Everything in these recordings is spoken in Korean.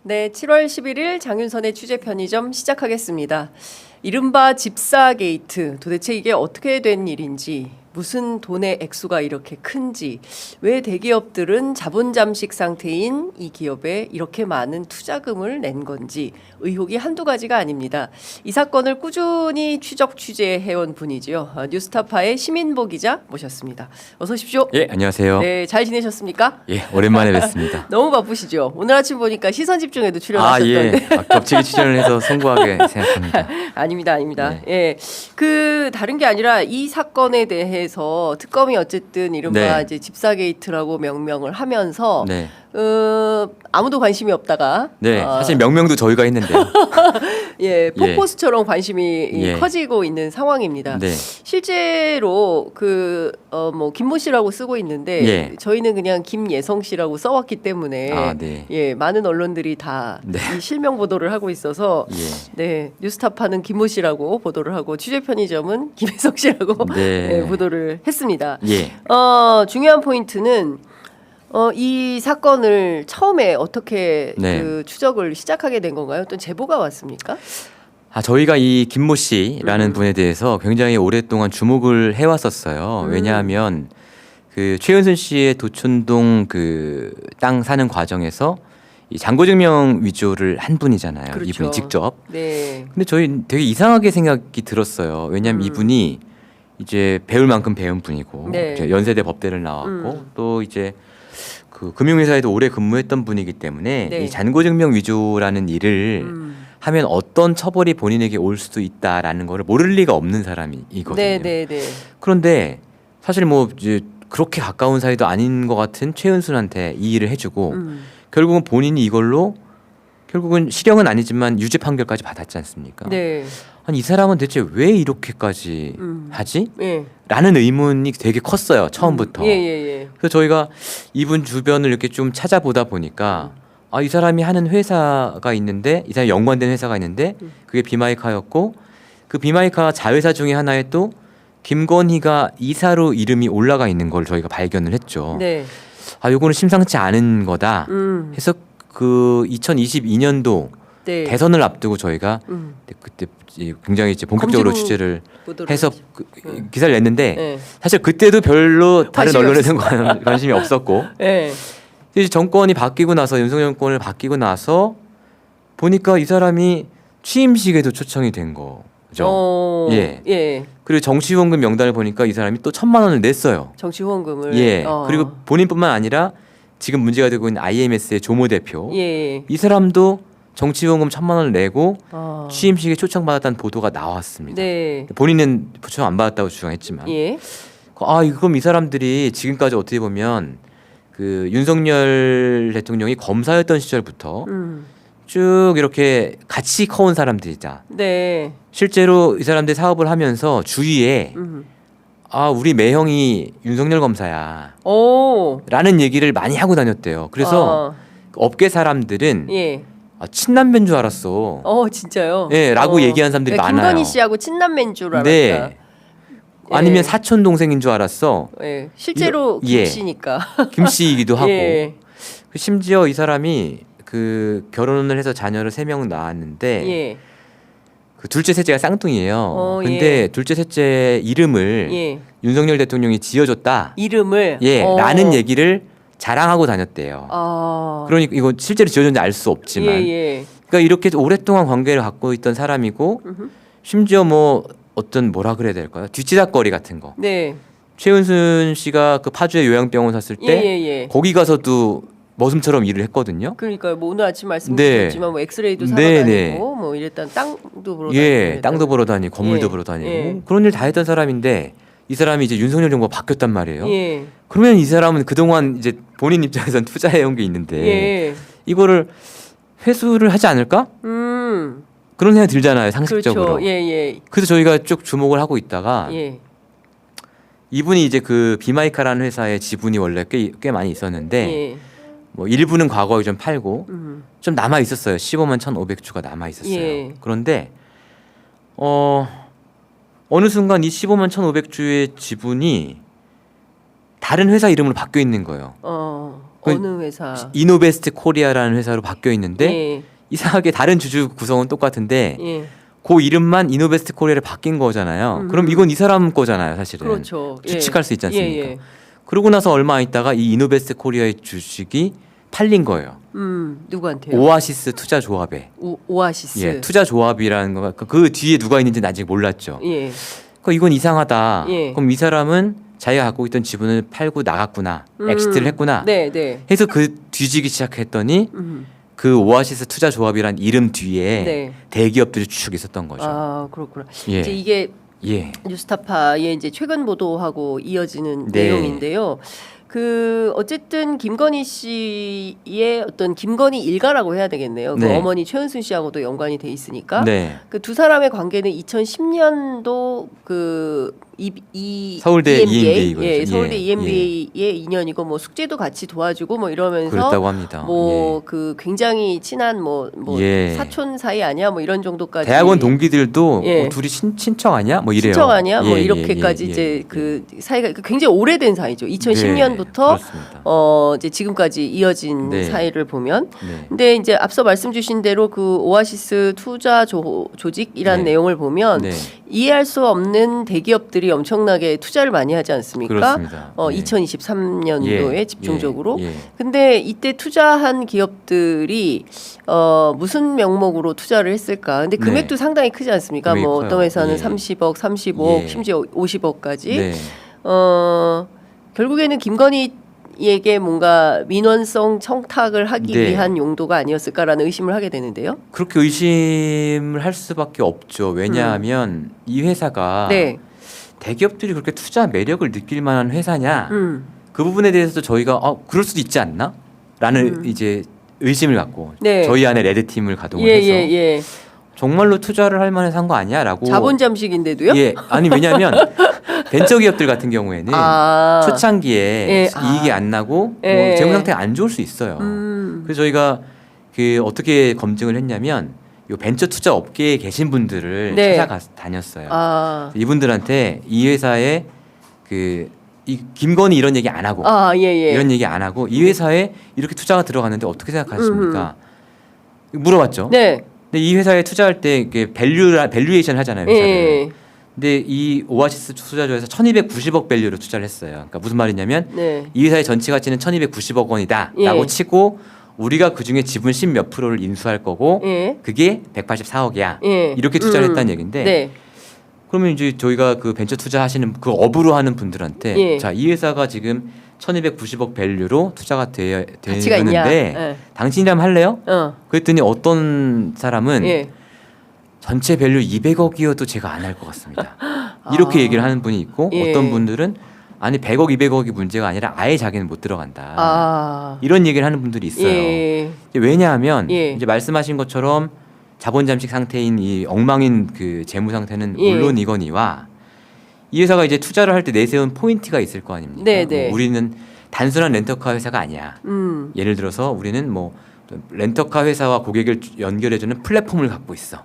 네, 7월 11일 장윤선의 취재 편의점 시작하겠습니다. 이른바 집사 게이트, 도대체 이게 어떻게 된 일인지, 무슨 돈의 액수가 이렇게 큰지, 왜 대기업들은 자본 잠식 상태인 이 기업에 이렇게 많은 투자금을 낸 건지 의혹이 한두 가지가 아닙니다. 이 사건을 꾸준히 취재해온 분이지요. 뉴스타파의 심인보 기자 모셨습니다. 어서 오십시오. 예, 안녕하세요. 네, 잘 지내셨습니까? 예, 오랜만에 뵙습니다. 너무 바쁘시죠? 오늘 아침 보니까 시선 집중에도 출연하셨던데. 예. 겹치기 출연을 해서 송구하게 생각합니다. 아닙니다. 네. 예. 그 다른 게 아니라 이 사건에 대해서 특검이 어쨌든 이른바 네. 이제 집사 게이트라고 명명을 하면서 네. 아무도 관심이 없다가 네, 사실 명명도 저희가 했는데요. 예, 폭포수처럼 관심이 예. 커지고 있는 상황입니다. 네. 실제로 뭐 김모 씨라고 쓰고 있는데 예. 저희는 그냥 김예성 씨라고 써왔기 때문에 네. 예, 많은 언론들이 다 이 실명 보도를 하고 있어서 예. 네, 뉴스타파는 김모 씨라고 보도를 하고 취재 편의점은 김혜성 씨라고 네. 네, 보도를 했습니다. 예. 중요한 포인트는 이 사건을 처음에 어떻게 네. 그 추적을 시작하게 된 건가요? 또 제보가 왔습니까? 저희가 이 김모 씨라는 분에 대해서 굉장히 오랫동안 주목을 해왔었어요. 왜냐하면 그 최은순 씨의 도촌동 그 땅 사는 과정에서 이 잔고증명 위조를 한 분이잖아요. 그렇죠. 이분이 직접. 네. 근데 저희 되게 이상하게 생각이 들었어요. 왜냐하면 이분이 이제 배울 만큼 배운 분이고 네. 이제 연세대 법대를 나왔고 또 이제 그 금융회사에도 오래 근무했던 분이기 때문에 네. 이 잔고증명 위조라는 일을 하면 어떤 처벌이 본인에게 올 수도 있다라는 거를 모를 리가 없는 사람이거든요. 네. 그런데 사실 뭐 이제 그렇게 가까운 사이도 아닌 것 같은 최은순한테 이 일을 해주고 결국은 본인이 이걸로 결국은 실형은 아니지만 유죄 판결까지 받았지 않습니까? 네. 아니 이 사람은 대체 왜 이렇게까지 하지? 예. 라는 의문이 되게 컸어요. 처음부터. 예. 그래서 저희가 이분 주변을 이렇게 좀 찾아보다 보니까 이 사람이 하는 회사가 있는데 이 사람이 연관된 회사가 있는데 그게 비마이카였고 그 비마이카 자회사 중에 하나에 또 김건희가 이사로 이름이 올라가 있는 걸 저희가 발견을 했죠. 네. 요거는 심상치 않은 거다 해서 그 2022년도 네. 대선을 앞두고 저희가 그때 굉장히 이제 본격적으로 검증 취재를 보도를 해서 했죠. 기사를 냈는데 네. 사실 그때도 별로 다른 관심이 언론에서는 관심이 없었고 예. 이제 정권이 바뀌고 나서 윤석열 정권을 바뀌고 나서 보니까 이 사람이 취임식에도 초청이 된 거죠. 예. 그리고 정치후원금 명단을 보니까 이 사람이 또 1,000만 원을 냈어요. 정치 후원금을 예. 그리고 본인뿐만 아니라 지금 문제가 되고 있는 IMS의 조모 대표 예. 이 사람도 정치후원금 1,000만 원을 내고 취임식에 초청받았다는 보도가 나왔습니다. 네. 본인은 초청 안 받았다고 주장했지만 예. 그럼 이 사람들이 지금까지 어떻게 보면 그 윤석열 대통령이 검사였던 시절부터 쭉 이렇게 같이 커온 사람들이다. 네. 실제로 이 사람들 사업을 하면서 주위에 우리 매형이 윤석열 검사야 오. 라는 얘기를 많이 하고 다녔대요. 그래서 업계 사람들은 예. 친남매인 줄 알았어. 진짜요? 예, 라고 얘기하는 사람들이 많아요. 김건희 씨하고 친남매인 줄 알았다. 네. 아니면 사촌 동생인 줄 알았어. 예. 실제로 예. 김씨니까. 김씨이기도 하고. 예. 심지어 이 사람이 그 결혼을 해서 자녀를 3명 낳았는데 예. 그 둘째 셋째가 쌍둥이에요. 근데 예. 둘째 셋째 이름을 예. 윤석열 대통령이 지어줬다. 이름을 라는 얘기를 자랑하고 다녔대요. 그러니까 이거 실제로 지어줬는지 알 수 없지만 예. 그러니까 이렇게 오랫동안 관계를 갖고 있던 사람이고 심지어 뭐 어떤 뭐라 그래야 될까요? 뒤치다거리 같은 거. 네. 최은순 씨가 그 파주에 요양병원 샀을 때 예. 거기 가서도 머슴처럼 일을 했거든요. 그러니까요. 뭐 오늘 아침 말씀드렸지만 뭐 엑스레이도 사러 네. 다니고 뭐 이랬던 땅도 보러 다니고. 예, 땅도 보러 다니고 건물도 보러 다니고 그런 일 다 했던 사람인데 이 사람이 이제 윤석열 정부가 바뀌었단 말이에요. 예. 그러면 이 사람은 그동안 이제 본인 입장에서는 투자해온 게 있는데 예. 이거를 회수를 하지 않을까? 그런 생각이 들잖아요, 상식적으로. 그렇죠. 예. 그래서 저희가 쭉 주목을 하고 있다가 예. 이분이 이제 그 비마이카라는 회사의 지분이 원래 꽤 많이 있었는데 예. 뭐 일부는 과거에 좀 팔고 좀 남아 있었어요. 15만 1,500주가 남아 있었어요. 예. 그런데 어느 순간 이 15만 1,500주의 지분이 다른 회사 이름으로 바뀌어 있는 거예요. 어느 회사? 이노베스트 코리아라는 회사로 바뀌어 있는데 예. 이상하게 다른 주주 구성은 똑같은데 예. 그 이름만 이노베스트 코리아를 바뀐 거잖아요. 그럼 이건 이 사람 거잖아요, 사실은. 그렇죠. 추측할 수 있지 않습니까? 예, 예. 그러고 나서 얼마 있다가 이 이노베스트 코리아의 주식이 팔린 거예요. 누구한테요? 오아시스 투자 조합에. 오아시스. 예, 투자 조합이라는 거가 그 뒤에 누가 있는지는 아직 몰랐죠. 예. 이건 이상하다. 예. 그럼 이 사람은 자기가 갖고 있던 지분을 팔고 나갔구나. 엑시트를 했구나. 네, 네. 해서 그 뒤지기 시작했더니 그 오아시스 투자 조합이란 이름 뒤에 네. 대기업들이 쭉 있었던 거죠. 아, 그렇구나. 예. 이제 이게 예. 뉴스타파의 이제 최근 보도하고 이어지는 네. 내용인데요. 어쨌든 김건희 씨의 어떤 김건희 일가라고 해야 되겠네요. 그 네. 어머니 최은순 씨하고도 연관이 돼 있으니까. 네. 그 두 사람의 관계는 2010년도 서울대 EMBA, EMBA 예, 거죠. 서울대 예, EMBA의 인연이고 뭐 숙제도 같이 도와주고 뭐 이러면서 그렇다고 합니다. 뭐 그 굉장히 친한 뭐 예. 사촌 사이 아니야 뭐 이런 정도까지 대학원 동기들도 예. 둘이 친척 아니야? 뭐 이래요. 친척 아니야? 뭐 예, 이렇게까지 예, 예, 이제 예. 그 사이가 굉장히 오래된 사이죠. 2010년부터 그렇습니다. 이제 지금까지 이어진 네. 사이를 보면 네. 근데 이제 앞서 말씀 주신 대로 그 오아시스 투자 조직이라는 네. 내용을 보면 네. 이해할 수 없는 대기업들이 엄청나게 투자를 많이 하지 않습니까? 그렇습니다. 네. 2023년도에 예, 집중적으로. 예, 예. 근데 이때 투자한 기업들이 무슨 명목으로 투자를 했을까? 근데 네. 금액도 상당히 크지 않습니까? 금액이 뭐 커요. 어떤 회사는 예. 30억, 35억, 예. 심지어 50억까지. 네. 결국에는 김건희에게 뭔가 민원성 청탁을 하기 네. 위한 용도가 아니었을까라는 의심을 하게 되는데요. 그렇게 의심을 할 수밖에 없죠. 왜냐하면 이 회사가 네. 대기업들이 그렇게 투자 매력을 느낄 만한 회사냐? 음. 그 부분에 대해서도 저희가 그럴 수도 있지 않나? 라는 이제 의심을 갖고 네. 저희 안에 레드 팀을 가동을 예, 해서 예, 예. 정말로 투자를 할 만한 거 아니야라고. 자본 잠식인데도요? 예, 아니 왜냐하면 벤처 기업들 같은 경우에는 초창기에 예, 이익이 안 나고 예. 뭐 재무 상태가 안 좋을 수 있어요. 그래서 저희가 어떻게 검증을 했냐면 요 벤처 투자 업계에 계신 분들을 네. 다녔어요. 이분들한테 이 회사에 이 김건희 이런 얘기 안 하고 예, 예. 이런 얘기 안 하고 이 회사에 이렇게 투자가 들어갔는데 어떻게 생각하십니까? 물어봤죠. 네. 근데 이 회사에 투자할 때 이게 밸류에이션 하잖아요, 회사를. 예. 근데 이 오아시스 투자조에서 1,290억 밸류로 투자를 했어요. 그러니까 무슨 말이냐면 네. 이 회사의 전체 가치는 1,290억 원이다라고 예. 치고 우리가 그 중에 지분 10몇 프로를 인수할 거고 예. 그게 184억이야. 예. 이렇게 투자를 했다는 얘기인데 네. 그러면 이제 저희가 그 벤처 투자하시는 그 업으로 하는 분들한테 예. 자, 이 회사가 지금 1,290억 밸류로 투자가 가치가 있냐? 되는데 예. 당신이라면 할래요? 그랬더니 어떤 사람은 예. 전체 밸류 200억이어도 제가 안 할 것 같습니다. 이렇게 얘기를 하는 분이 있고 예. 어떤 분들은 아니 100억, 200억이 문제가 아니라 아예 자기는 못 들어간다. 이런 얘기를 하는 분들이 있어요. 예. 왜냐하면 예. 이제 말씀하신 것처럼 자본 잠식 상태인 이 엉망인 그 재무 상태는 예. 물론이거니와 이 회사가 이제 투자를 할 때 내세운 포인트가 있을 거 아닙니까? 네, 네. 뭐 우리는 단순한 렌터카 회사가 아니야. 예를 들어서 우리는 뭐 렌터카 회사와 고객을 연결해주는 플랫폼을 갖고 있어.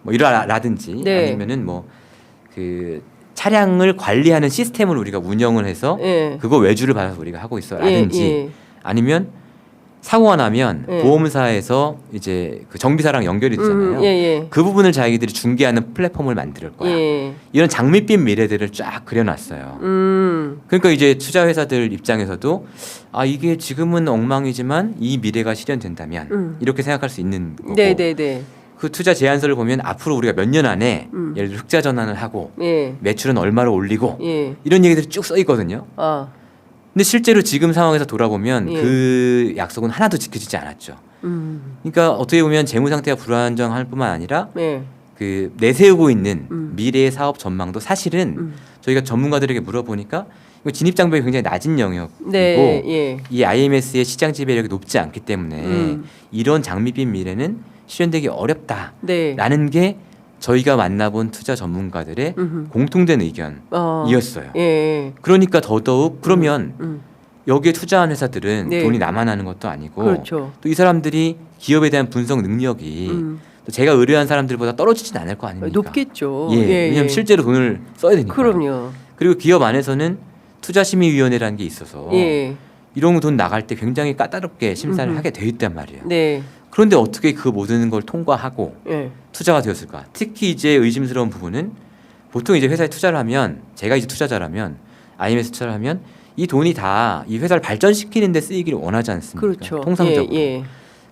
뭐 이라든지 네. 아니면은 뭐 그 차량을 관리하는 시스템을 우리가 운영을 해서 예. 그거 외주를 받아서 우리가 하고 있어라든지 예. 아니면 사고가 나면 예. 보험사에서 이제 그 정비사랑 연결이 되잖아요. 예. 그 부분을 자기들이 중개하는 플랫폼을 만들 거야. 예. 이런 장밋빛 미래들을 쫙 그려놨어요. 그러니까 이제 투자 회사들 입장에서도 이게 지금은 엉망이지만 이 미래가 실현된다면 이렇게 생각할 수 있는 거고. 네네네. 그 투자 제안서를 보면 앞으로 우리가 몇 년 안에 예를 들어 흑자 전환을 하고 예. 매출은 얼마로 올리고 예. 이런 얘기들이 쭉 써 있거든요. 근데 실제로 지금 상황에서 돌아보면 예. 그 약속은 하나도 지켜지지 않았죠. 그러니까 어떻게 보면 재무 상태가 불안정할 뿐만 아니라 예. 그 내세우고 있는 미래의 사업 전망도 사실은 저희가 전문가들에게 물어보니까 이거 진입 장벽이 굉장히 낮은 영역이고 네. 예. 이 IMS의 시장 지배력이 높지 않기 때문에 이런 장밋빛 미래는 실현되기 어렵다라는 네. 게 저희가 만나본 투자 전문가들의 공통된 의견이었어요. 예. 그러니까 더더욱 그러면 여기에 투자한 회사들은 네. 돈이 남아나는 것도 아니고 그렇죠. 또 이 사람들이 기업에 대한 분석 능력이 또 제가 의뢰한 사람들보다 떨어지진 않을 거 아닙니까? 높겠죠. 예, 왜냐하면 실제로 돈을 써야 되니까. 그럼요. 그리고 기업 안에서는 투자심의위원회라는 게 있어서 예. 이런 돈 나갈 때 굉장히 까다롭게 심사를 음흠. 하게 돼 있단 말이에요. 네. 그런데 어떻게 그 모든 걸 통과하고 예. 투자가 되었을까? 특히 이제 의심스러운 부분은 보통 이제 회사에 투자를 하면 제가 이제 투자자라면 IMS 투자를 하면 이 돈이 다 이 회사를 발전시키는 데 쓰이기를 원하지 않습니까? 그렇죠. 통상적으로. 예.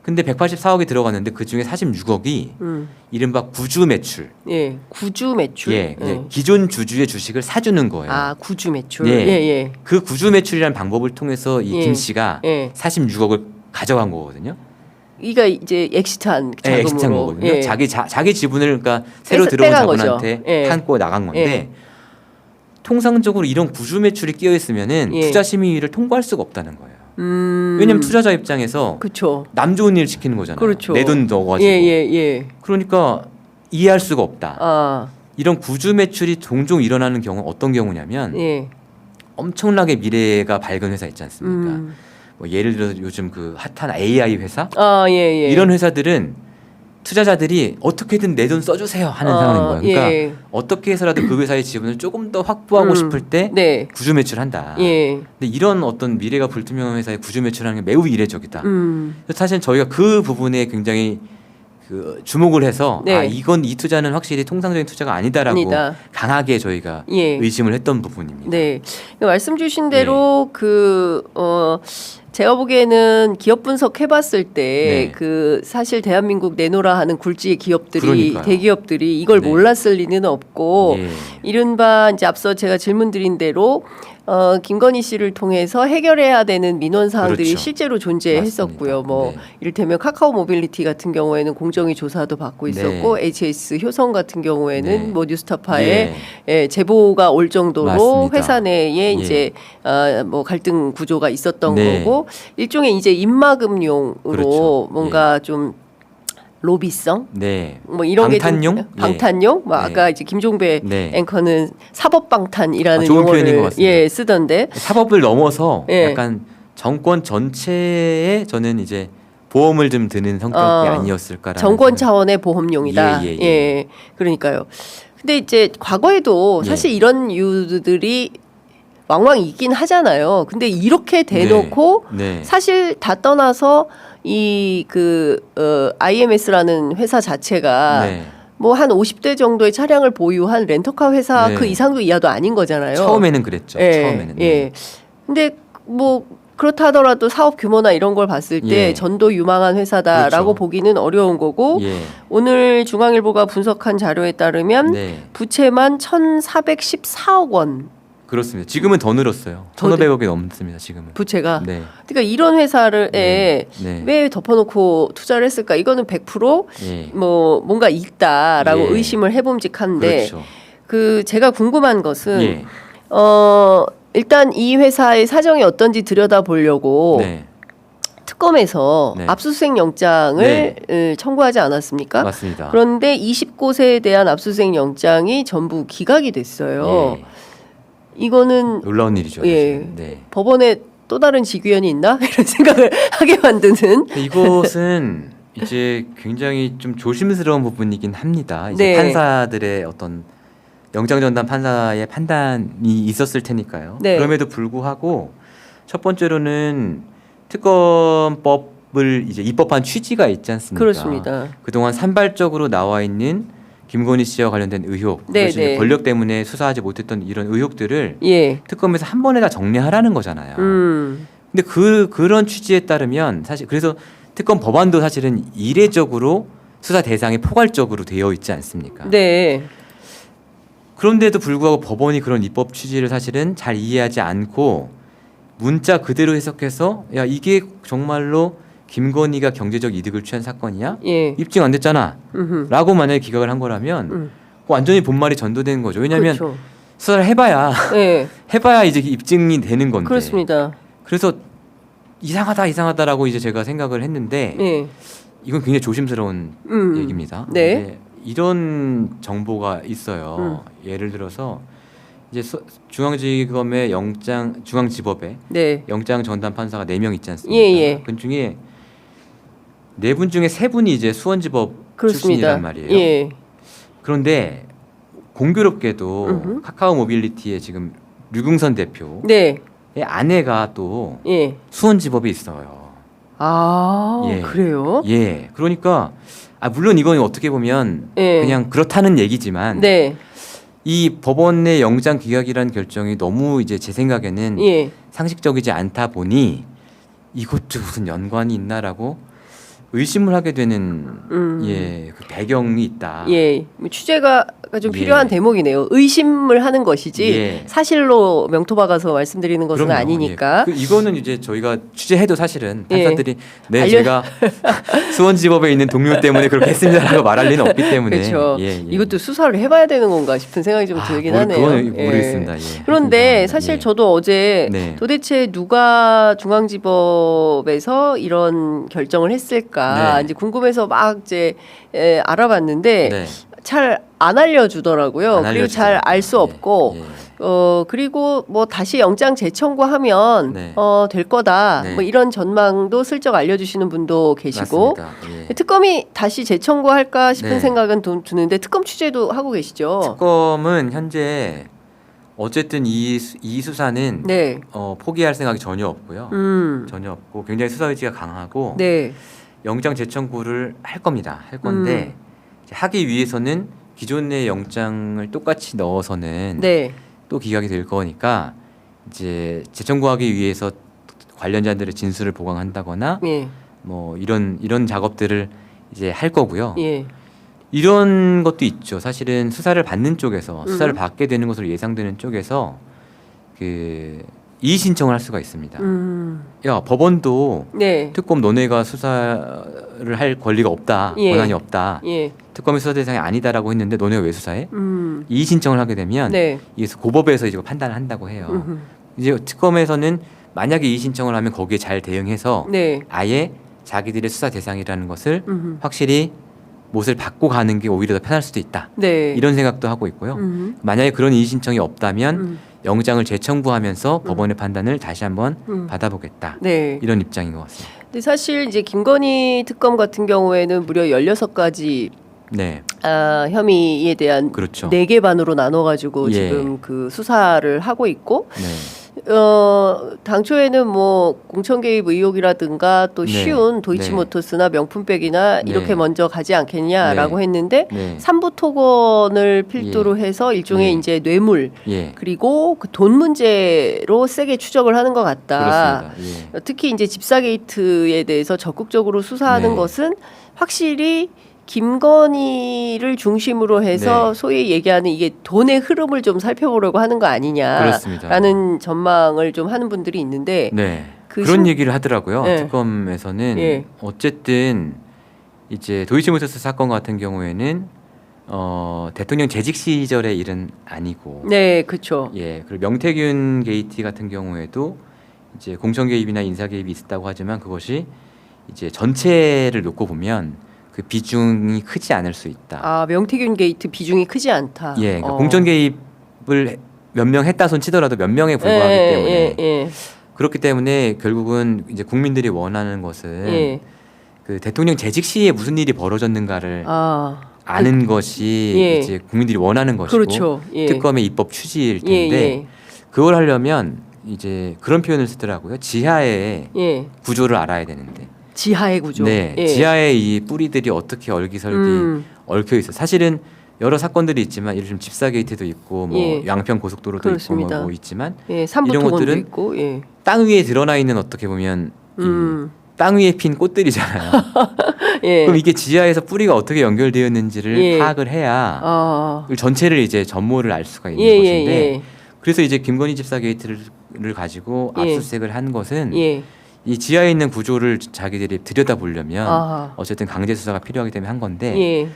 근데 184억이 들어갔는데 그중에 46억이 이른바 구주 매출. 예. 구주 매출. 예, 이제 기존 주주의 주식을 사주는 거예요. 아, 구주 매출. 예. 예. 그 구주 매출이라는 방법을 통해서 이 예. 김 씨가 예. 46억을 가져간 거거든요. 이가 이제 엑시트한 예, 자금으로. 엑시트한 거거든요. 예. 자기 지분을 그러니까 새로 빼서 들어온 빼간 자본한테 거죠. 예. 판고 나간 건데 예. 통상적으로 이런 구주 매출이 끼어 있으면은 예. 투자 심의위를 통과할 수가 없다는 거예요. 왜냐면 투자자 입장에서 그렇죠. 남 좋은 일 시키는 거잖아요. 그렇죠. 내 돈 넣어가지고. 예. 그러니까 이해할 수가 없다. 아, 이런 구주 매출이 종종 일어나는 경우 어떤 경우냐면 예. 엄청나게 미래가 밝은 회사 있지 않습니까? 뭐 예를 들어서 요즘 그 핫한 AI 회사 아, 예. 이런 회사들은 투자자들이 어떻게든 내 돈 써주세요 하는 상황인 거예요. 그러니까 예. 어떻게 해서라도 그 회사의 지분을 조금 더 확보하고 싶을 때 네. 구주 매출한다. 예. 근데 이런 어떤 미래가 불투명한 회사에 구주 매출하는 게 매우 이례적이다. 음. 그래서 사실 저희가 그 부분에 굉장히 그 주목을 해서 네. 아 이건 이 투자는 확실히 통상적인 투자가 아니다라고 아니다. 강하게 저희가 예. 의심을 했던 부분입니다. 네. 말씀 주신 대로 제가 보기에는 기업 분석해봤을 때 네. 그 사실 대한민국 내노라 하는 굴지의 기업들이 그러니까요. 대기업들이 이걸 네. 몰랐을 리는 없고 예. 이른바 이제 앞서 제가 질문 드린 대로 김건희 씨를 통해서 해결해야 되는 민원 사항들이 그렇죠. 실제로 존재했었고요. 맞습니다. 뭐 네. 이를테면 카카오 모빌리티 같은 경우에는 공정위 조사도 받고 있었고 HS 효성 같은 경우에는 네. 뭐 뉴스타파에 예. 예, 제보가 올 정도로 맞습니다. 회사 내에 예. 이제 뭐 갈등 구조가 있었던 네. 거고 일종의 이제 입마금용으로 그렇죠. 뭔가 좀 로비성 네. 뭐 이런 방탄용? 게 좀 방탄용 뭐 네. 아까 이제 김종배 네. 앵커는 사법방탄이라는 좋은 표현인 것 용어를 같습니다. 예 쓰던데 사법을 넘어서 예. 약간 정권 전체에 저는 이제 보험을 좀 드는 성격이 아니었을까라는 정권 생각. 차원의 보험용이다. 예. 그러니까요. 근데 이제 과거에도 사실 이런 이유들이 왕왕 있긴 하잖아요. 근데 이렇게 대놓고 네. 사실 다 떠나서 이 IMS라는 회사 자체가 네. 뭐 한 50대 정도의 차량을 보유한 렌터카 회사 네. 그 이상도 이하도 아닌 거잖아요. 처음에는 그랬죠. 처음에는. 예. 근데 뭐 그렇다 하더라도 사업 규모나 이런 걸 봤을 때 예. 전도 유망한 회사다라고 그렇죠. 보기는 어려운 거고 예. 오늘 중앙일보가 분석한 자료에 따르면 네. 부채만 1,414억 원 그렇습니다. 지금은 더 늘었어요. 더 1,500억이 넘습니다. 지금은. 부채가. 네. 그러니까 이런 회사를 네. 왜 덮어놓고 투자를 했을까? 이거는 100% 예. 뭐 뭔가 있다라고 예. 의심을 해봄직한데 그렇죠. 그 제가 궁금한 것은 예. 일단 이 회사의 사정이 어떤지 들여다보려고 네. 특검에서 네. 압수수색 영장을 청구하지 않았습니까? 맞습니다. 그런데 20곳에 대한 압수수색 영장이 전부 기각이 됐어요. 예. 이거는 놀라운 일이죠. 예. 사실. 네. 법원에 또 다른 직위원이 있나 이런 생각을 하게 만드는. 근데 이것은 이제 굉장히 좀 조심스러운 부분이긴 합니다. 이제 네. 판사들의 어떤 영장 전담 판사의 판단이 있었을 테니까요. 네. 그럼에도 불구하고 첫 번째로는 특검법을 이제 입법한 취지가 있지 않습니까? 그렇습니다. 그동안 산발적으로 나와 있는 김건희 씨와 관련된 의혹, 네, 그것이 이제 네. 권력 때문에 수사하지 못했던 이런 의혹들을 예. 특검에서 한 번에 다 정리하라는 거잖아요. 근데 그런 취지에 따르면 사실 그래서 특검 법안도 사실은 이례적으로 수사 대상이 포괄적으로 되어 있지 않습니까? 네. 그런데도 불구하고 법원이 그런 입법 취지를 사실은 잘 이해하지 않고 문자 그대로 해석해서 야 이게 정말로 김건희가 경제적 이득을 취한 사건이야? 예. 입증 안 됐잖아. 라고 만약에 기각을 한 거라면 완전히 본말이 전도되는 거죠. 왜냐하면 그렇죠. 수사를 해봐야 예. 해봐야 이제 입증이 되는 건데. 그렇습니다. 그래서 이상하다라고 이제 제가 생각을 했는데 예. 이건 굉장히 조심스러운 얘기입니다. 네. 이제 이런 정보가 있어요. 예를 들어서 이제 중앙지검의 중앙지법에 네. 영장 전담 판사가 4명 있지 않습니까? 예. 그 중에 4분 중에 3분이 이제 수원지법 그렇습니다. 출신이란 말이에요. 예. 그런데 공교롭게도 카카오 모빌리티의 지금 류궁선 대표 네. 아내가 또 예. 수원지법에 있어요. 아, 예. 그래요? 예. 그러니까 물론 이건 어떻게 보면 예. 그냥 그렇다는 얘기지만 네. 이 법원의 영장 기각이라는 결정이 너무 이제 제 생각에는 예. 상식적이지 않다 보니 이것도 무슨 연관이 있나라고 의심을 하게 되는 그 배경이 있다. 예. 뭐 취재가 좀 예. 필요한 대목이네요. 의심을 하는 것이지 예. 사실로 명토박아서 말씀드리는 것은 그럼요. 아니니까. 예. 이거는 이제 저희가 취재해도 사실은 예. 판사들이 네 제가 수원지법에 있는 동료 때문에 그렇게 했습니다라고 말할 리는 없기 때문에 그렇죠. 예. 이것도 수사를 해봐야 되는 건가 싶은 생각이 좀 들긴 하네요. 그건 예. 모르겠습니다. 예. 그런데 사실 예. 저도 어제 네. 도대체 누가 중앙지법에서 이런 결정을 했을까 네. 이제 궁금해서 막 이제 알아봤는데 네. 잘 안 알려주더라고요. 안 그리고 잘 알려주더라고요. 알 수 예. 없고 예. 그리고 뭐 다시 영장 재청구하면 네. 될 거다. 네. 뭐 이런 전망도 슬쩍 알려주시는 분도 계시고 맞습니다. 예. 특검이 다시 재청구할까 싶은 네. 생각은 드는데 특검 취재도 하고 계시죠. 특검은 현재 어쨌든 이 수사는 네. 포기할 생각이 전혀 없고요. 전혀 없고 굉장히 수사 의지가 강하고 네. 영장 재청구를 할 겁니다. 할 건데 이제 하기 위해서는 기존의 영장을 똑같이 넣어서는 네. 또 기각이 될 거니까 이제 재청구하기 위해서 관련자들의 진술을 보강한다거나 예. 뭐 이런 작업들을 이제 할 거고요. 예. 이런 것도 있죠. 사실은 수사를 받는 쪽에서 수사를 받게 되는 것으로 예상되는 쪽에서 그 이의 신청을 할 수가 있습니다. 야, 법원도 네. 특검 너네가 수사를 할 권리가 없다, 예. 권한이 없다. 예. 특검의 수사 대상이 아니다라고 했는데 너네 왜 수사해? 이의 신청을 하게 되면 네. 이게 고법에서 이제 판단을 한다고 해요. 이제 특검에서는 만약에 이의 신청을 하면 거기에 잘 대응해서 네. 아예 자기들의 수사 대상이라는 것을 확실히 못을 받고 가는 게 오히려 더 편할 수도 있다. 네. 이런 생각도 하고 있고요. 만약에 그런 이의 신청이 없다면 영장을 재청구하면서 법원의 판단을 다시 한번 받아보겠다. 네. 이런 입장인 것 같습니다. 근데 사실 이제 김건희 특검 같은 경우에는 무려 16가지 네, 혐의에 대한 그렇죠. 4개 반으로 나눠 가지고 예. 지금 그 수사를 하고 있고 네, 당초에는 뭐 공천 개입 의혹이라든가 또 네. 쉬운 도이치모터스나 명품백이나 네. 이렇게 먼저 가지 않겠냐라고 네. 했는데 네, 삼부 토건을 필두로 해서 일종의 예. 이제 뇌물 예, 그리고 그 돈 문제로 세게 추적을 하는 것 같다. 그렇습니다. 예. 특히 이제 집사 게이트에 대해서 적극적으로 수사하는 네. 것은 확실히 김건희를 중심으로 해서 네. 소위 얘기하는 이게 돈의 흐름을 좀 살펴보려고 하는 거 그렇습니다. 아니냐라는 전망을 좀 하는 분들이 있는데 네, 그 그런 신- 얘기를 하더라고요. 네. 특검에서는 예. 어쨌든 이제 도이치모터스 사건 같은 경우에는 대통령 재직 시절의 일은 아니고, 네, 그렇죠. 예, 그리고 명태균 게이트 같은 경우에도 이제 공천 개입이나 인사 개입이 있었다고 하지만 그것이 이제 전체를 놓고 보면 그 비중이 크지 않을 수 있다. 아, 명태균 게이트 비중이 크지 않다. 예, 그러니까 공천 개입을 몇 명 했다 손 치더라도 몇 명에 불과하기 때문에 예. 그렇기 때문에 결국은 이제 국민들이 원하는 것은 예. 그 대통령 재직 시에 무슨 일이 벌어졌는가를 아, 아는 것이 예. 이제 국민들이 원하는 것이고 그렇죠. 예. 특검의 입법 취지일 예, 텐데 그걸 하려면 이제 그런 표현을 쓰더라고요. 지하의 예. 구조를 알아야 되는데. 지하의 구조. 네, 예. 지하의 이 뿌리들이 어떻게 얼기설기 얽혀 있어. 사실은 여러 사건들이 있지만 예를 들면 집사 게이트도 있고 뭐 예. 양평 고속도로도 그렇습니다. 있고 뭐 있지만 예, 삼부 이런 토건도 것들은 있고. 예. 땅 위에 드러나 있는 어떻게 보면 이 땅 위에 핀 꽃들이잖아요. 예. 그럼 이게 지하에서 뿌리가 어떻게 연결되었는지를 예. 파악을 해야 아. 그 전체를 이제 전모를 알 수가 있는 예, 것인데 예, 그래서 이제 김건희 집사 게이트를 가지고 예. 압수수색을 한 것은 예. 이 지하에 있는 구조를 자기들이 들여다 보려면 아하. 어쨌든 강제 수사가 필요하기 때문에 한 건데 예.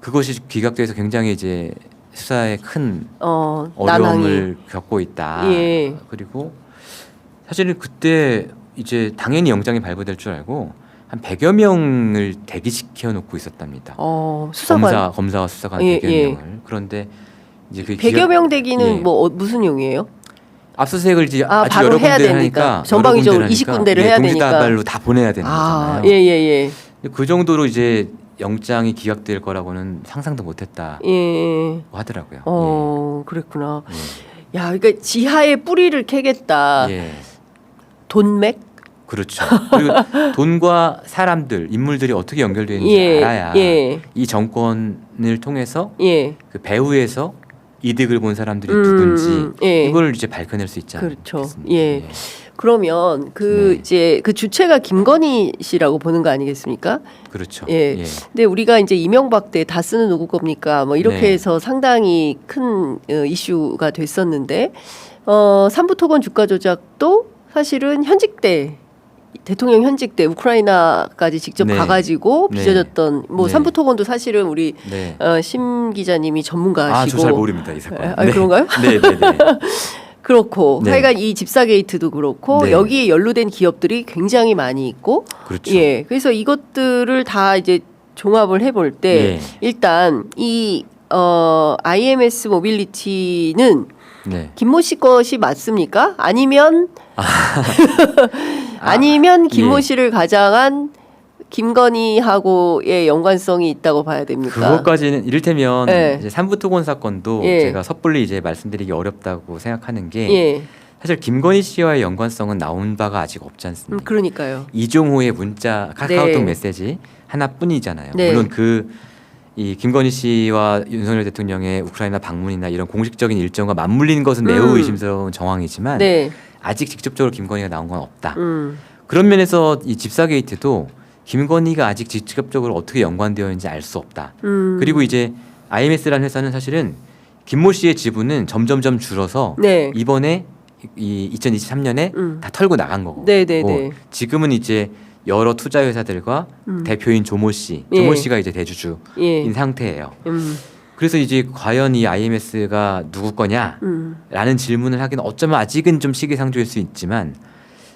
그것이 기각돼서 굉장히 이제 수사에 큰 난항이. 어려움을 겪고 있다. 예. 그리고 사실은 그때 이제 당연히 영장이 발부될 줄 알고 한 100여 명을 대기시켜 놓고 있었답니다. 수사관. 검사와 수사관 예, 100여 예. 명을. 그런데 이제 그 100여 명 대기는 예. 뭐 무슨 용이에요? 압수수색을 이제 아주 바로 여러 해야 군데를 되니까. 하니까 전방위적으로 여러 군데를 20군데를 해야 되니까. 동시다발로 다 보내야 되는 거잖아요. 예, 예, 그 정도로 이제 영장이 기각될 거라고는 상상도 못했다 예. 예. 하더라고요. 그랬구나. 예. 야, 그러니까 지하에 뿌리를 캐겠다. 예. 돈맥? 그렇죠. 그리고 돈과 사람들, 인물들이 어떻게 연결되어 있는지 예, 알아야 예. 이 정권을 통해서 예. 그 배후에서 이득을 본 사람들이 누군지 예. 이걸 이제 밝혀낼 수 있지 그렇죠. 않겠습니까? 예. 그러면 그 네. 이제 그 주체가 김건희 씨라고 보는 거 아니겠습니까? 그렇죠. 예. 근데 우리가 이제 이명박 때 다스는 누구 겁니까? 뭐 이렇게 네. 해서 상당히 큰 이슈가 됐었는데 삼부토건 주가 조작도 사실은 현직 때 대통령 현직 때 우크라이나까지 직접 네. 가가지고 네. 빚어졌던 뭐 네. 삼부토건도 사실은 우리 네. 심 기자님이 전문가시고 아, 저 잘 모릅니다 이 사건. 아, 그런가요? 네, 네, 네. 그렇고 네. 하여간 이 집사 게이트도 그렇고 네. 여기에 연루된 기업들이 굉장히 많이 있고 그렇죠. 예 그래서 이것들을 다 이제 종합을 해볼 때 예. 일단 이 IMS 모빌리티는 네. 김모 씨 것이 맞습니까? 아니면 아니면 김모 예. 씨를 가장한 김건희하고의 연관성이 있다고 봐야 됩니까? 그것까지는 이를테면 예. 이제 삼부토건 사건도 예. 제가 섣불리 이제 말씀드리기 어렵다고 생각하는 게 예, 사실 김건희 씨와의 연관성은 나온 바가 아직 없지 않습니까? 그러니까요. 이종호의 문자 카카오톡 네. 메시지 하나뿐이잖아요. 네. 물론 이 김건희 씨와 윤석열 대통령의 우크라이나 방문이나 이런 공식적인 일정과 맞물리는 것은 매우 의심스러운 정황이지만 네, 아직 직접적으로 김건희가 나온 건 없다. 그런 면에서 이 집사 게이트도 김건희가 아직 직접적으로 어떻게 연관되어 있는지 알 수 없다. 그리고 이제 IMS라는 회사는 사실은 김모 씨의 지분은 점점점 줄어서 네, 이번에 이 2023년에 다 털고 나간 거고. 네, 네, 네. 지금은 이제 여러 투자 회사들과 대표인 조모 씨, 예. 조모 씨가 이제 대주주인 예, 상태예요. 그래서 이제 과연 이 IMS가 누구 거냐라는 질문을 하기는 어쩌면 아직은 좀 시기상조일 수 있지만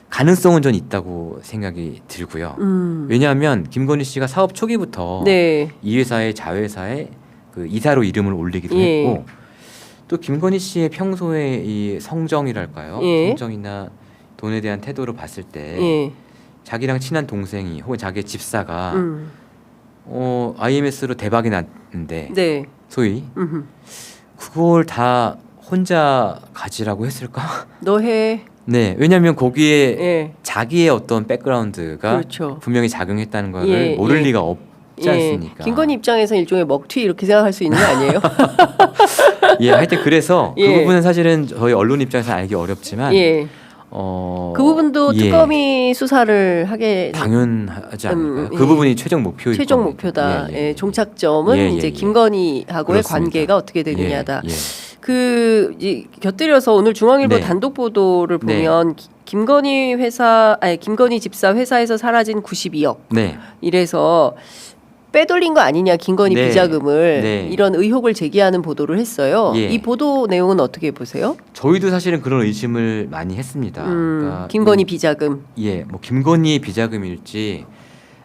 가능성은 전 있다고 생각이 들고요. 왜냐하면 김건희 씨가 사업 초기부터 네, 이 회사의 자회사에 그 이사로 이름을 올리기도 예. 했고 또 김건희 씨의 평소의 이 성정이랄까요? 예. 성정이나 돈에 대한 태도를 봤을 때 예, 자기랑 친한 동생이 혹은 자기의 집사가 IMS로 대박이 났는데 네, 소위 그걸 다 혼자 가지라고 했을까? 너 해. 네, 왜냐하면 거기에 예, 자기의 어떤 백그라운드가 그렇죠. 분명히 작용했다는 것을 예, 모를 예. 리가 없지 않습니까? 김건희 입장에서 일종의 먹튀 이렇게 생각할 수 있는 거 아니에요? 예, 하여튼 그래서 예. 그 부분은 사실은 저희 언론 입장에서 알기 어렵지만 예, 그 부분도 예, 특검이 수사를 하게 당연하지 않을까요? 예. 그 부분이 최종 목표일 최종 겁니다. 목표다. 예, 예, 예, 예. 종착점은 예, 예, 이제 예. 김건희하고의 그렇습니다. 관계가 어떻게 되느냐다. 예, 예. 그 곁들여서 오늘 중앙일보 네. 단독 보도를 네. 보면 김건희 김건희 집사 회사에서 사라진 92억 네. 이래서 빼돌린 거 아니냐 김건희 네. 비자금을 네. 이런 의혹을 제기하는 보도를 했어요. 예. 이 보도 내용은 어떻게 보세요? 저희도 사실은 그런 의심을 많이 했습니다. 그러니까 김건희 비자금. 뭐 김건희의 비자금일지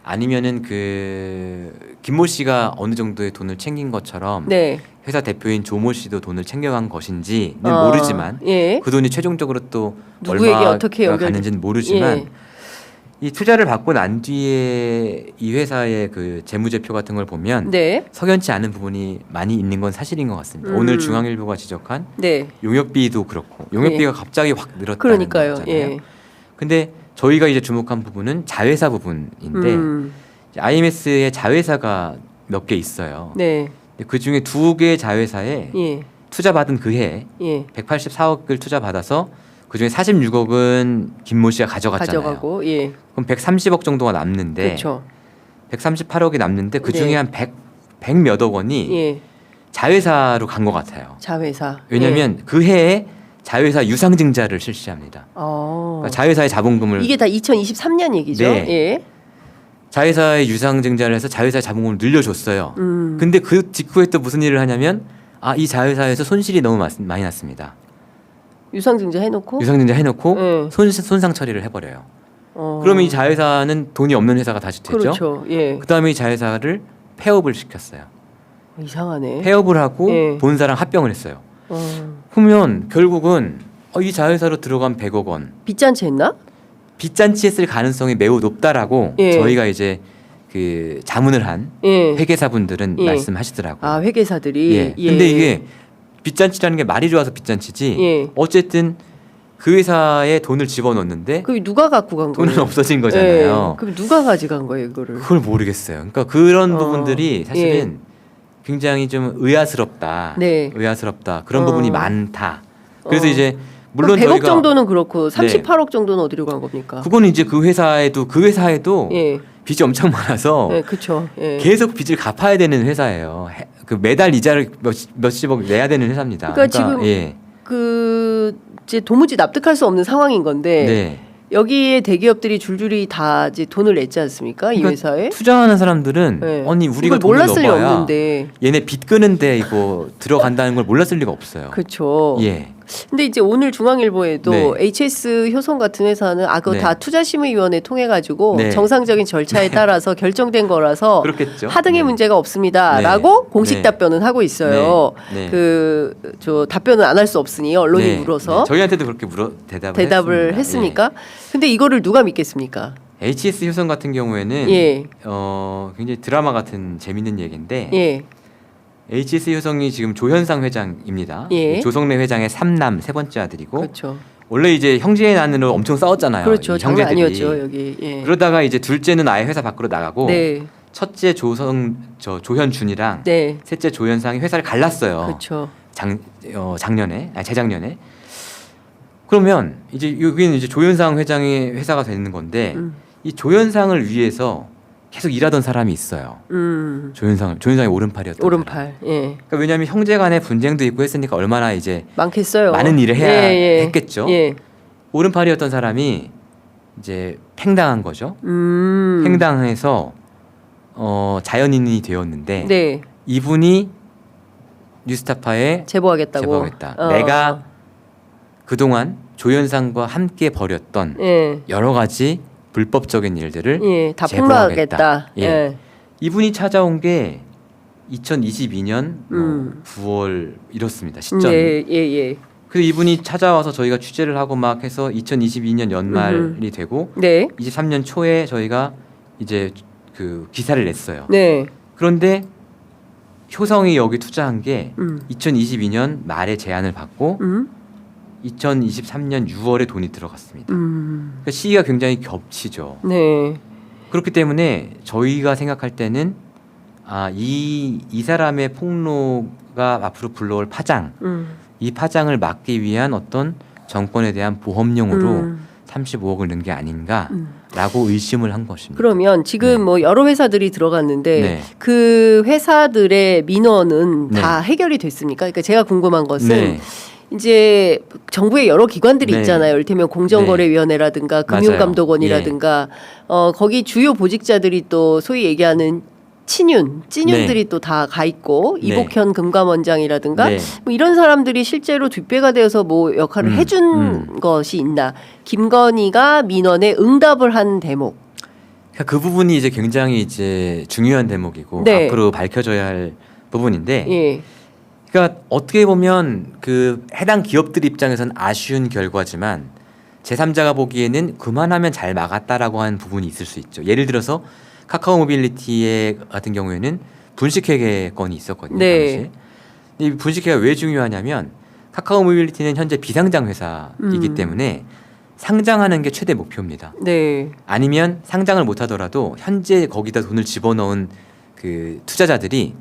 아니면은 그 김모 씨가 어느 정도의 돈을 챙긴 것처럼 네. 회사 대표인 조모 씨도 돈을 챙겨간 것인지는 어, 모르지만 예. 그 돈이 최종적으로 또 누구에게 얼마가 어떻게 연결- 가는지는 모르지만 예. 이 투자를 받고 난 뒤에 이 회사의 그 재무제표 같은 걸 보면 네. 석연치 않은 부분이 많이 있는 건 사실인 것 같습니다. 오늘 중앙일보가 지적한 네. 용역비도 그렇고 용역비가 갑자기 확 늘었다는 그러니까요. 거잖아요. 예. 근데 저희가 이제 주목한 부분은 자회사 부분인데 음. IMS의 자회사가 몇 개 있어요. 네. 그 중에 2개의 자회사에 예. 투자 받은 그 해에 예. 184억을 투자 받아서 그 중에 46억은 김모 씨가 가져갔잖아요. 가져가고 예. 그럼 130억 정도가 남는데 그렇죠. 138억이 남는데 그 중에 네. 한 100 몇 억 원이 예. 자회사로 간 것 같아요. 자회사. 왜냐하면 그 해에 자회사 유상증자를 실시합니다. 그러니까 자회사의 자본금을 이게 다 2023년 얘기죠. 네. 예. 자회사의 유상증자를 해서 자회사의 자본금을 늘려줬어요. 음. 근데 그 직후에 또 무슨 일을 하냐면 이 자회사에서 손실이 너무 많이 났습니다. 유상증자 해놓고. 유상증자 해놓고 네. 손상 처리를 해버려요. 어. 그러면 이 자회사는 돈이 없는 회사가 다시 되죠. 그렇죠. 예. 그다음에 이 자회사를 폐업을 시켰어요. 이상하네. 폐업을 하고 네. 본사랑 합병을 했어요. 어. 그러면 결국은 이 자회사로 들어간 100억 원 빚잔치 했나? 빚잔치했을 가능성이 매우 높다라고 예. 저희가 이제 그 자문을 한 예. 회계사분들은 예. 말씀하시더라고요. 아 회계사들이. 예. 예. 근데 이게 빚잔치라는 게 말이 좋아서 빚잔치지. 예. 어쨌든 그 회사에 돈을 집어넣었는데 그럼 누가 갖고 간 거예요? 돈은 없어진 거잖아요. 예. 그럼 누가 가져간 거예요, 이거를? 그걸 모르겠어요. 그러니까 그런 어, 부분들이 사실은 굉장히 좀 의아스럽다. 네. 의아스럽다. 그런 부분이 많다. 그래서 어. 이제 물론 100억 저희가 정도는 그렇고 38억 정도는 어디로 간 겁니까? 그거는 이제 그 회사에도 예. 빚이 엄청 많아서 예, 그렇죠. 예. 계속 빚을 갚아야 되는 회사예요. 그 매달 이자를 몇십억 내야 되는 회사입니다. 그러니까 지금 예. 그 이제 도무지 납득할 수 없는 상황인 건데 네. 여기에 대기업들이 줄줄이 다 이제 돈을 냈지 않습니까? 이 그러니까 회사에? 투자하는 사람들은 네. 아니 우리가 이걸 돈을 몰랐을 리 넣어봐야 없는데. 얘네 빚 끄는데 이거 들어간다는 걸 몰랐을 리가 없어요. 그렇죠. 예. 근데 이제 오늘 중앙일보에도 네. HS 효성 같은 회사는 그거 네. 다 투자심의위원회 통해 가지고 네. 정상적인 절차에 따라서 결정된 거라서 그렇겠죠. 하등의 네. 문제가 없습니다라고 네. 공식 네. 답변은 하고 있어요. 네. 네. 저 답변은 안 할 수 없으니 언론이 네. 물어서 네. 저희한테도 그렇게 대답을 했습니까? 근데 이거를 누가 믿겠습니까? 예. HS 효성 같은 경우에는 예. 굉장히 드라마 같은 재밌는 얘기인데 예. HS 효성이 지금 조현상 회장입니다. 예. 조성래 회장의 삼남 세 번째 아들이고 그렇죠. 원래 이제 형제 난으로 엄청 싸웠잖아요. 그렇죠. 이 장난 형제들이. 아니었죠 여기. 예. 그러다가 이제 둘째는 아예 회사 밖으로 나가고 네. 첫째 조현준이랑 네. 셋째 조현상이 회사를 갈랐어요. 그렇죠. 작년에 재작년에. 그러면 이제 여기는 이제 조현상 회장의 회사가 되는 건데 이 조현상을 위해서 계속 일하던 사람이 있어요. 조현상의 오른팔이었던 오른팔. 예. 그러니까 왜냐하면 형제간에 분쟁도 있고 했으니까 얼마나 이제 많겠어요. 많은 일을 해야 예, 예. 했겠죠. 예. 오른팔이었던 사람이 이제 팽당한 거죠. 팽당해서 자연인이 되었는데 네. 이분이 뉴스타파에 제보하겠다고. 제보하겠다. 내가 그동안 조현상과 함께 벌였던 예. 여러 가지 불법적인 일들을 예. 다 제보하겠다. 폭로하겠다. 예. 예. 이분이 찾아온 게 2022년 9월 이렇습니다. 시점. 네. 예. 예. 그래서 이분이 찾아와서 저희가 취재를 하고 막 해서 2022년 연말이 되고 네. 23년 초에 저희가 이제 그 기사를 냈어요. 네. 그런데 효성이 여기 투자한 게 2022년 말에 제안을 받고 2023년 6월에 돈이 들어갔습니다. 그러니까 시기가 굉장히 겹치죠. 네. 그렇기 때문에 저희가 생각할 때는 이 사람의 폭로가 앞으로 불러올 파장, 이 파장을 막기 위한 어떤 정권에 대한 보험용으로 35억을 넣은 게 아닌가라고 의심을 한 것입니다. 그러면 지금 네. 뭐 여러 회사들이 들어갔는데 네. 그 회사들의 민원은 네. 다 해결이 됐습니까? 그러니까 제가 궁금한 것은 네. 이제 정부의 여러 기관들이 네. 있잖아요. 이를테면 공정거래위원회라든가 금융감독원이라든가 거기 주요 보직자들이 또 소위 얘기하는 찐윤들이 또 다 가 있고 네. 이복현 금감원장이라든가 네. 뭐 이런 사람들이 실제로 뒷배가 되어서 뭐 역할을 해준 것이 있나? 김건희가 민원에 응답을 한 대목. 그러니까 그 부분이 이제 굉장히 이제 중요한 대목이고 네. 앞으로 밝혀져야 할 부분인데, 예. 그러니까 어떻게 보면 그 해당 기업들 입장에서는 아쉬운 결과지만 제3자가 보기에는 그만하면 잘 막았다라고 하는 부분이 있을 수 있죠. 예를 들어서 카카오 모빌리티의 같은 경우에는 분식회계 건이 있었거든요. 네. 당시에. 이 분식회계가 왜 중요하냐면 카카오 모빌리티는 현재 비상장 회사이기 때문에 상장하는 게 최대 목표입니다. 네. 아니면 상장을 못 하더라도 현재 거기다 돈을 집어넣은 그 투자자들이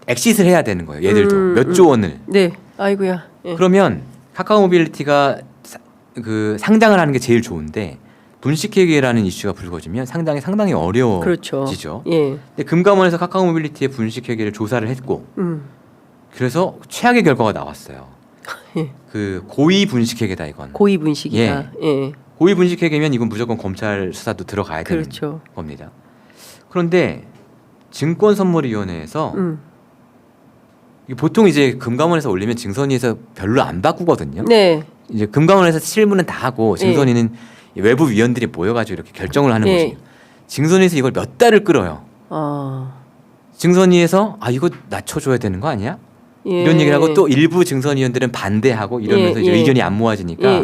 엑시트를 해야 되는 거예요. 얘들도 몇 조 원을. 네. 아이고야. 예. 그러면 카카오 모빌리티가 그 상장을 하는 게 제일 좋은데 분식회계라는 이슈가 불거지면 상당히 그렇죠. 어려워지죠. 예. 근데 금감원에서 카카오 모빌리티의 분식회계를 조사를 했고 그래서 최악의 결과가 나왔어요. 예. 그 고의 분식회계다 이건. 고의 분식이다. 예. 고의 분식회계면 이건 무조건 검찰 수사도 들어가야 되는 그렇죠. 겁니다. 그런데 증권선물위원회에서 보통 이제 금감원에서 올리면 증선위에서 별로 안 바꾸거든요. 네. 이제 금감원에서 실무는 다 하고 증선위는 외부 위원들이 모여가지고 이렇게 결정을 하는 예. 거죠. 증선위에서 이걸 몇 달을 끌어요. 증선위에서 이거 낮춰줘야 되는 거 아니야? 예. 이런 얘기를 하고 또 일부 증선위원들은 반대하고 이러면서 이제 의견이 안 모아지니까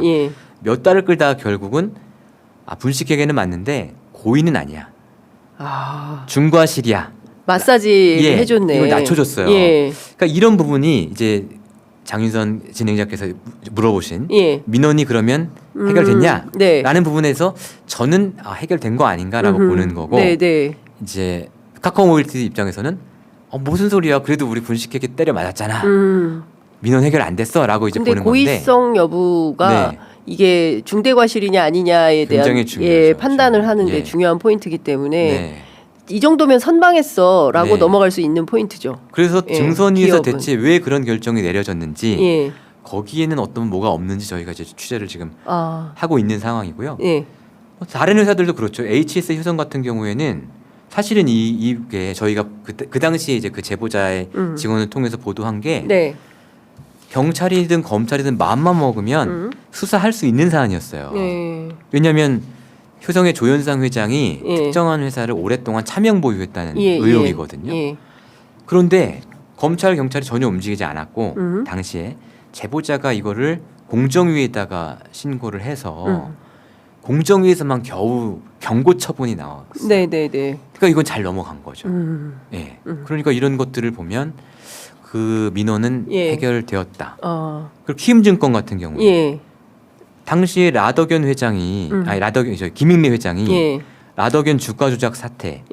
몇 달을 끌다가 결국은 분식회계는 맞는데 고의는 아니야. 중과실이야. 마사지 해줬네. 이걸 낮춰줬어요. 예. 그러니까 이런 부분이 이제 장윤선 진행자께서 물어보신 예. 민원이 그러면 해결됐냐? 네. 라는 부분에서 저는 해결된 거 아닌가라고 보는 거고 네, 네. 이제 카카오 모빌리티 입장에서는 무슨 소리야? 그래도 우리 분식회계 때려 맞았잖아. 민원 해결 안 됐어라고 이제 근데 보는 건데. 고의성 여부가 네. 이게 중대과실이냐 아니냐에 대한 굉장히 중요하죠. 판단을 하는데 예. 중요한 포인트이기 때문에 네. 이 정도면 선방했어라고 네. 넘어갈 수 있는 포인트죠. 그래서 예, 증선위에서 기업은. 대체 왜 그런 결정이 내려졌는지 예. 거기에는 어떤 뭐가 없는지 저희가 이제 취재를 지금 아. 하고 있는 상황이고요. 예. 다른 회사들도 그렇죠. HS 효성 같은 경우에는 사실은 이게 저희가 그 당시에 이제 그 제보자의 직원을 통해서 보도한 게 네. 경찰이든 검찰이든 마음만 먹으면 수사할 수 있는 사안이었어요. 네. 왜냐하면 효성의 조현상 회장이 예. 특정한 회사를 오랫동안 차명 보유했다는 예, 의혹이거든요. 예. 그런데 검찰 경찰이 전혀 움직이지 않았고 당시에 제보자가 이거를 공정위에다가 신고를 해서 공정위에서만 겨우 경고 처분이 나왔어요. 네, 네, 네. 그러니까 이건 잘 넘어간 거죠. 예. 그러니까 이런 것들을 보면 그 민원은 예. 해결되었다. 그리고 키움증권 같은 경우 예. 당시에 라더견 회장이 김익래 회장이 예. 라더견 주가 조작 사태에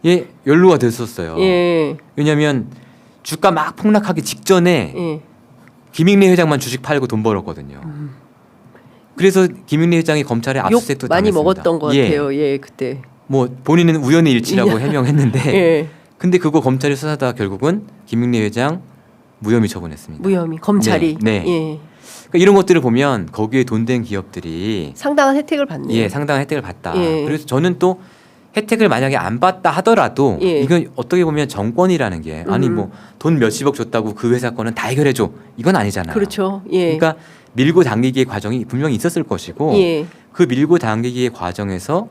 예. 연루가 됐었어요. 예. 왜냐하면 주가 막 폭락하기 직전에 예. 김익래 회장만 주식 팔고 돈 벌었거든요. 그래서 김익래 회장이 검찰에 욕 압수수색도 많이 당했습니다. 먹었던 것 같아요. 예, 그때. 뭐 본인은 우연의 일치라고 해명했는데 예. 근데 그거 검찰이 수사하다가 결국은 김익래 회장 무혐의 처분했습니다. 무혐의 검찰이. 네. 예. 그러니까 이런 것들을 보면 거기에 돈 된 기업들이 상당한 혜택을 받네요. 예, 상당한 혜택을 받다. 예. 그래서 저는 또 혜택을 만약에 안 받다 하더라도 예. 이건 어떻게 보면 정권이라는 게 아니 뭐 돈 몇십억 줬다고 그 회사 거는 다 해결해 줘. 이건 아니잖아요. 그렇죠. 예. 그러니까 밀고 당기기의 과정이 분명히 있었을 것이고 예. 그 밀고 당기기의 과정에서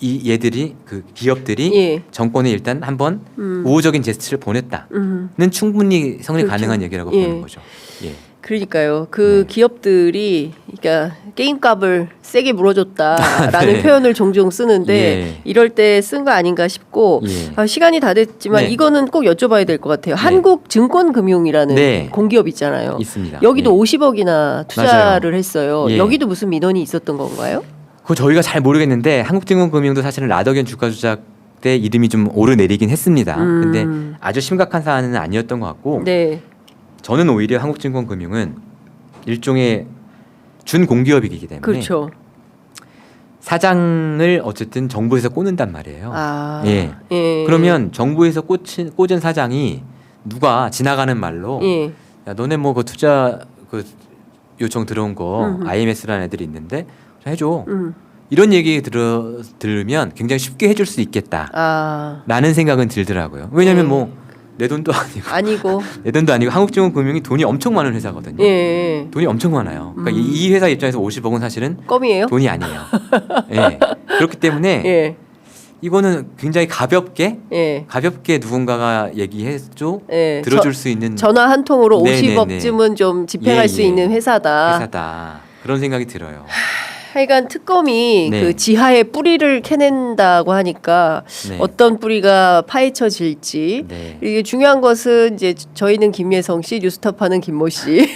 얘들이 그 기업들이 예. 정권에 일단 한번 우호적인 제스처를 보냈다는 충분히 성립 그렇죠. 가능한 얘기라고 예. 보는 거죠. 예. 그러니까요. 그 네. 기업들이 그러니까 게임값을 세게 물어줬다라는 네. 표현을 종종 쓰는데 예. 이럴 때 쓴 거 아닌가 싶고 예. 시간이 다 됐지만 네. 이거는 꼭 여쭤봐야 될 것 같아요. 한국증권금융이라는 네. 공기업 있잖아요. 있습니다. 여기도 예. 50억이나 투자를 했어요. 예. 여기도 무슨 민원이 있었던 건가요? 그거 저희가 잘 모르겠는데 한국증권금융도 사실은 라더견 주가 조작 때 이름이 좀 오르내리긴 했습니다. 근데 아주 심각한 사안은 아니었던 것 같고 네. 저는 오히려 한국증권금융은 일종의 준공기업이기 때문에 그렇죠. 사장을 어쨌든 정부에서 꽂는단 말이에요. 아. 예. 예. 그러면 정부에서 꽂은 사장이 누가 지나가는 말로 예. 야 너네 뭐 그 투자 그 요청 들어온 거 IMS라는 애들이 있는데 해줘. 이런 얘기 들으면 굉장히 쉽게 해줄 수 있겠다. 아. 라는 생각은 들더라고요. 왜냐하면 뭐 내 돈도 아니고 아니고. 한국증권금융이 돈이 엄청 많은 회사거든요. 예. 돈이 엄청 많아요. 그러니까 이 회사 입장에서 50억은 사실은 껌이에요? 돈이 아니에요. 예. 그렇기 때문에 예. 이거는 굉장히 가볍게 예. 누군가가 얘기해줘 예. 들어줄 수 있는 전화 한 통으로 네네네. 50억쯤은 좀 집행할 예, 수 예. 있는 회사다. 회사다. 그런 생각이 들어요. 하여간 특검이 네. 그 지하에 뿌리를 캐낸다고 하니까 네. 어떤 뿌리가 파헤쳐질지 네. 이게 중요한 것은 이제 저희는 김예성 씨, 뉴스타파는 김모 씨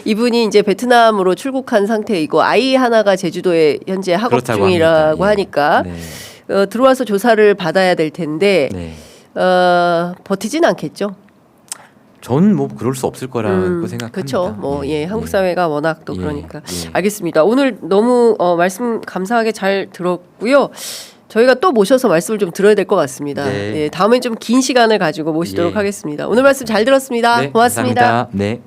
이분이 이제 베트남으로 출국한 상태이고 아이 하나가 제주도에 현재 학업 그렇다고 중이라고 합니다. 예. 하니까 네. 들어와서 조사를 받아야 될 텐데 네. 버티진 않겠죠. 전 뭐 그럴 수 없을 거라고 생각합니다. 그렇죠. 뭐 예, 한국 예. 사회가 워낙 또 예, 그러니까 예. 알겠습니다. 오늘 너무 말씀 감사하게 잘 들었고요. 저희가 또 모셔서 말씀을 좀 들어야 될 것 같습니다. 네. 다음엔 좀 긴 시간을 가지고 모시도록 예. 하겠습니다. 오늘 말씀 잘 들었습니다. 네, 고맙습니다. 감사합니다. 네.